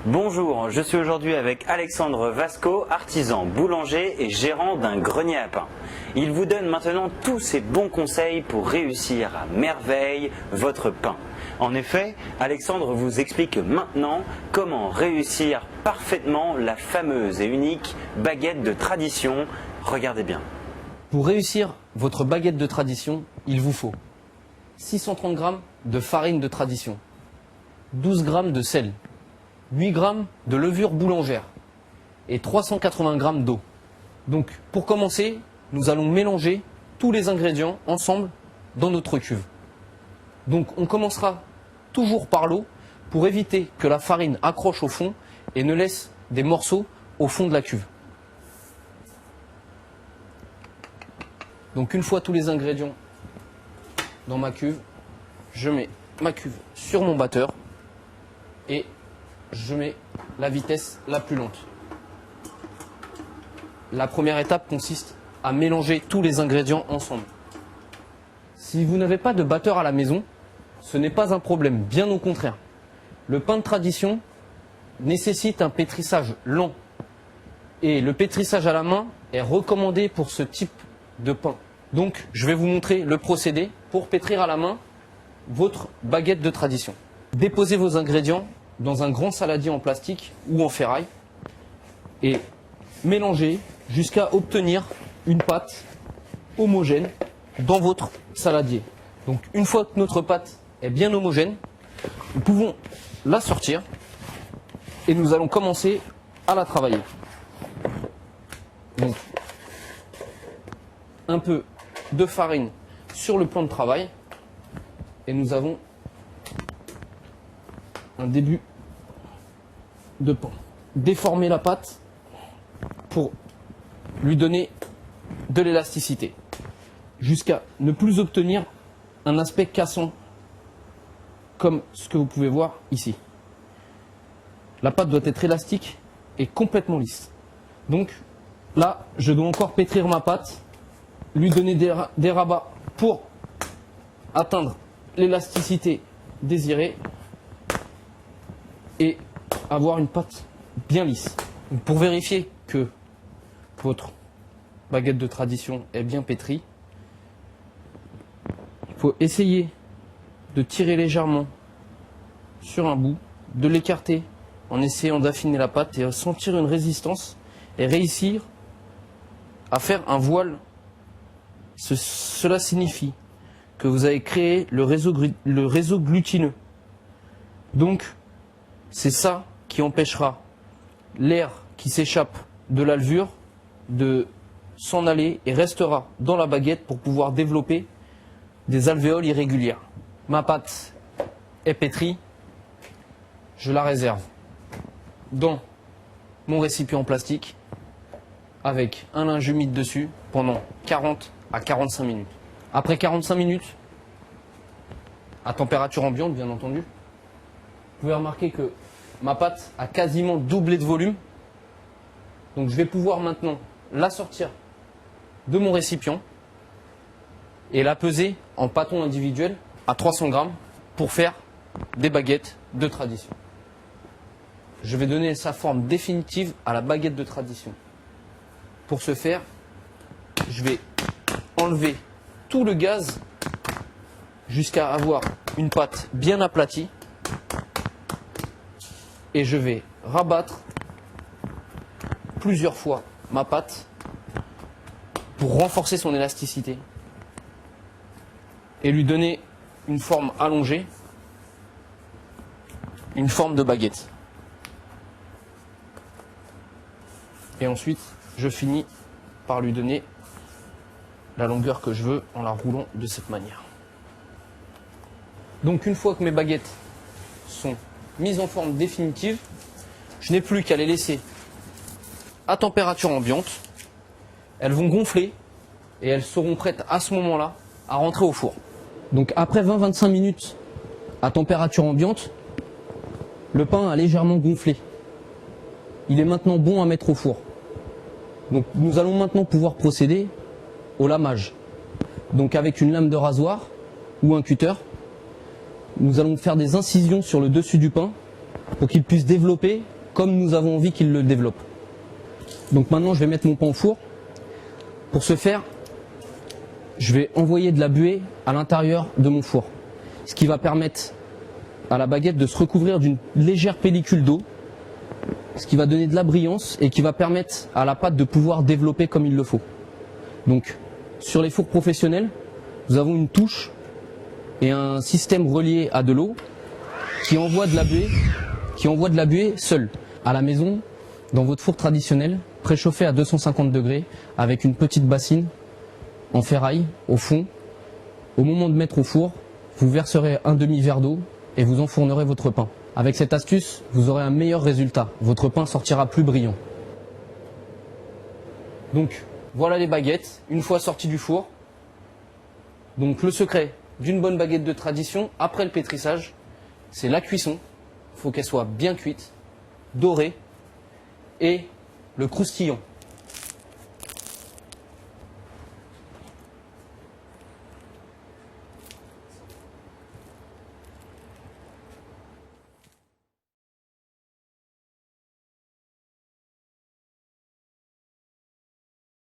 Bonjour, je suis aujourd'hui avec Alexandre Vasco, artisan, boulanger et gérant d'un grenier à pain. Il vous donne maintenant tous ses bons conseils pour réussir à merveille votre pain. En effet, Alexandre vous explique maintenant comment réussir parfaitement la fameuse et unique baguette de tradition. Regardez bien. Pour réussir votre baguette de tradition, il vous faut 630 g de farine de tradition, 12 g de sel, 8 g de levure boulangère et 380 g d'eau. Donc pour commencer, nous allons mélanger tous les ingrédients ensemble dans notre cuve. Donc on commencera toujours par l'eau pour éviter que la farine accroche au fond et ne laisse des morceaux au fond de la cuve. Donc une fois tous les ingrédients dans ma cuve, je mets ma cuve sur mon batteur et je mets la vitesse la plus lente. La première étape consiste à mélanger tous les ingrédients ensemble. Si vous n'avez pas de batteur à la maison, ce n'est pas un problème, bien au contraire. Le pain de tradition nécessite un pétrissage lent et le pétrissage à la main est recommandé pour ce type de pain. Donc je vais vous montrer le procédé pour pétrir à la main votre baguette de tradition. Déposez vos ingrédients dans un grand saladier en plastique ou en ferraille et mélangez jusqu'à obtenir une pâte homogène dans votre saladier. Donc une fois que notre pâte est bien homogène, nous pouvons la sortir et nous allons commencer à la travailler. Donc un peu de farine sur le plan de travail et nous avons un début de pain. Déformer la pâte pour lui donner de l'élasticité jusqu'à ne plus obtenir un aspect cassant comme ce que vous pouvez voir ici. La pâte doit être élastique et complètement lisse. Donc là, je dois encore pétrir ma pâte, lui donner des rabats pour atteindre l'élasticité désirée et avoir une pâte bien lisse. Donc pour vérifier que votre baguette de tradition est bien pétrie, il faut essayer de tirer légèrement sur un bout, de l'écarter en essayant d'affiner la pâte et sentir une résistance et réussir à faire un voile. Cela signifie que vous avez créé le réseau glutineux. Donc c'est ça qui empêchera l'air qui s'échappe de la levure de s'en aller et restera dans la baguette pour pouvoir développer des alvéoles irrégulières. Ma pâte est pétrie, je la réserve dans mon récipient en plastique avec un linge humide dessus pendant 40 à 45 minutes. Après 45 minutes, à température ambiante bien entendu, vous pouvez remarquer que ma pâte a quasiment doublé de volume. Donc je vais pouvoir maintenant la sortir de mon récipient et la peser en pâtons individuels à 300 g pour faire des baguettes de tradition. Je vais donner sa forme définitive à la baguette de tradition. Pour ce faire, je vais enlever tout le gaz jusqu'à avoir une pâte bien aplatie et je vais rabattre plusieurs fois ma pâte pour renforcer son élasticité et lui donner une forme allongée, une forme de baguette. Et ensuite, je finis par lui donner la longueur que je veux en la roulant de cette manière. Donc une fois que mes baguettes sont mises en forme définitive, je n'ai plus qu'à les laisser à température ambiante. Elles vont gonfler et elles seront prêtes à ce moment-là à rentrer au four. Donc après 20-25 minutes à température ambiante, le pain a légèrement gonflé. Il est maintenant bon à mettre au four. Donc nous allons maintenant pouvoir procéder au lamage. Donc avec une lame de rasoir ou un cutter, nous allons faire des incisions sur le dessus du pain pour qu'il puisse développer comme nous avons envie qu'il le développe. Donc maintenant, je vais mettre mon pain au four. Pour ce faire, je vais envoyer de la buée à l'intérieur de mon four, ce qui va permettre à la baguette de se recouvrir d'une légère pellicule d'eau, ce qui va donner de la brillance et qui va permettre à la pâte de pouvoir développer comme il le faut. Donc, sur les fours professionnels, nous avons une touche et un système relié à de l'eau qui envoie de la buée seule. À la maison, dans votre four traditionnel, préchauffé à 250 degrés avec une petite bassine en ferraille au fond. Au moment de mettre au four, vous verserez un demi-verre d'eau et vous enfournerez votre pain. Avec cette astuce, vous aurez un meilleur résultat. Votre pain sortira plus brillant. Donc, voilà les baguettes, une fois sorties du four. Donc, le secret d'une bonne baguette de tradition, après le pétrissage, c'est la cuisson. Il faut qu'elle soit bien cuite, dorée, et le croustillant.